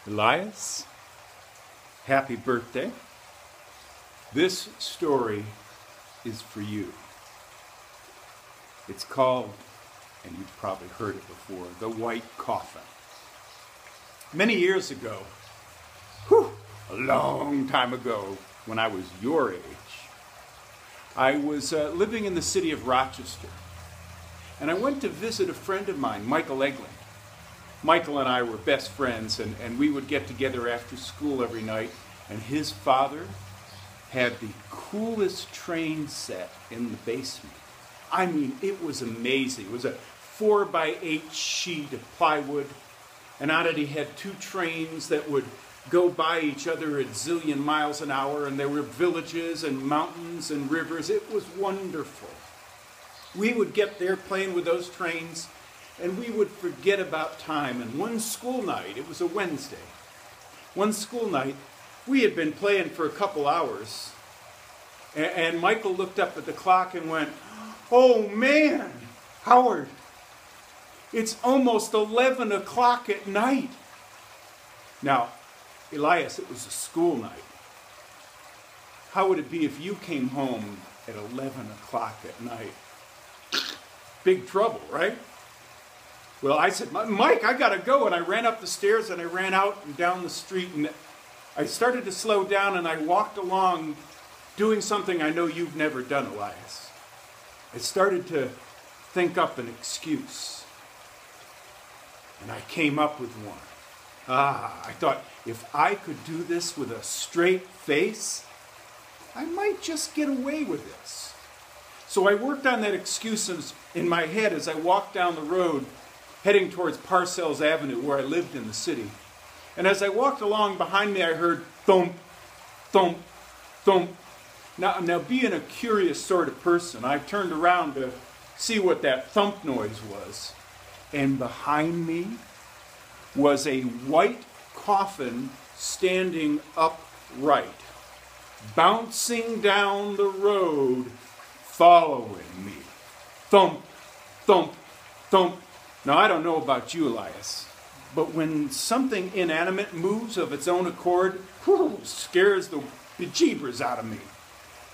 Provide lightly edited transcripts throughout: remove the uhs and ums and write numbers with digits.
Elias, happy birthday. This story is for you. It's called, and you've probably heard it before, The White Coffin. Many years ago, a long time ago, when I was your age, I was living in the city of Rochester. And I went to visit a friend of mine, Michael Edmond. Michael and I were best friends, and we would get together after school every night. And his father had the coolest train set in the basement. I mean, it was amazing. It was a 4x8 sheet of plywood, and on it he had two trains that would go by each other at zillion miles an hour, and there were villages and mountains and rivers. It was wonderful. We would get there playing with those trains, and we would forget about time. And one school night, it was a Wednesday, one school night, we had been playing for a couple hours, and Michael looked up at the clock and went, "Oh man, Howard, it's almost 11 o'clock at night." Now, Elias, it was a school night. How would it be if you came home at 11 o'clock at night? Big trouble, right? Well, I said, "Mike, I gotta go." And I ran up the stairs and I ran out and down the street, and I started to slow down, and I walked along doing something I know you've never done, Elias. I started to think up an excuse, and I came up with one. I thought, if I could do this with a straight face, I might just get away with this. So I worked on that excuse in my head as I walked down the road, heading towards Parcells Avenue, where I lived in the city. And as I walked along, behind me I heard thump, thump, thump. Now being a curious sort of person, I turned around to see what that thump noise was. And behind me was a white coffin standing upright, bouncing down the road, following me. Thump, thump, thump. Now, I don't know about you, Elias, but when something inanimate moves of its own accord, scares the bejeebers out of me.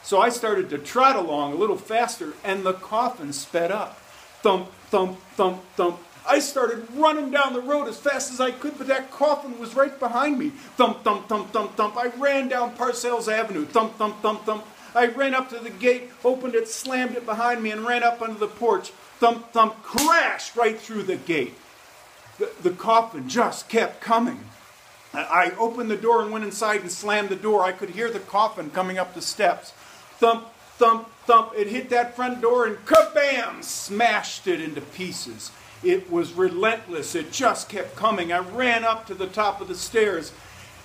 So I started to trot along a little faster, and the coffin sped up. Thump, thump, thump, thump. I started running down the road as fast as I could, but that coffin was right behind me. Thump, thump, thump, thump, thump. I ran down Parcells Avenue. Thump, thump, thump, thump. I ran up to the gate, opened it, slammed it behind me, and ran up onto the porch. Thump, thump, crash right through the gate. The coffin just kept coming. I opened the door and went inside and slammed the door. I could hear the coffin coming up the steps. Thump, thump, thump. It hit that front door and kabam! Smashed it into pieces. It was relentless. It just kept coming. I ran up to the top of the stairs,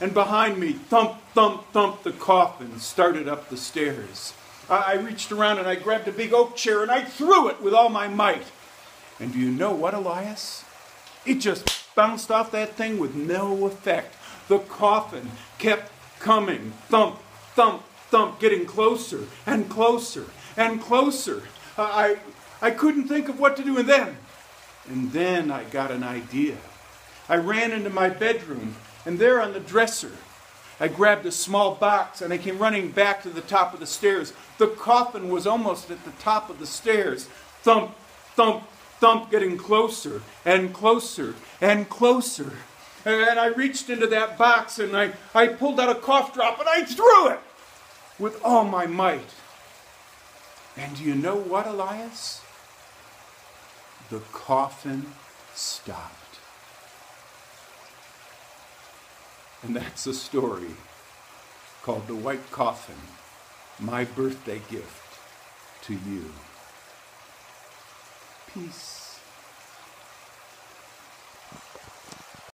and behind me, thump, thump, thump, the coffin started up the stairs. I reached around and I grabbed a big oak chair and I threw it with all my might. And do you know what, Elias? It just bounced off that thing with no effect. The coffin kept coming. Thump, thump, thump, getting closer and closer and closer. I couldn't think of what to do, and then I got an idea. I ran into my bedroom, and there on the dresser, I grabbed a small box, and I came running back to the top of the stairs. The coffin was almost at the top of the stairs. Thump, thump, thump, getting closer and closer and closer. And I reached into that box, and I pulled out a cough drop, and I threw it with all my might. And do you know what, Elias? The coffin stopped. And that's a story called The White Coffin, my birthday gift to you. Peace.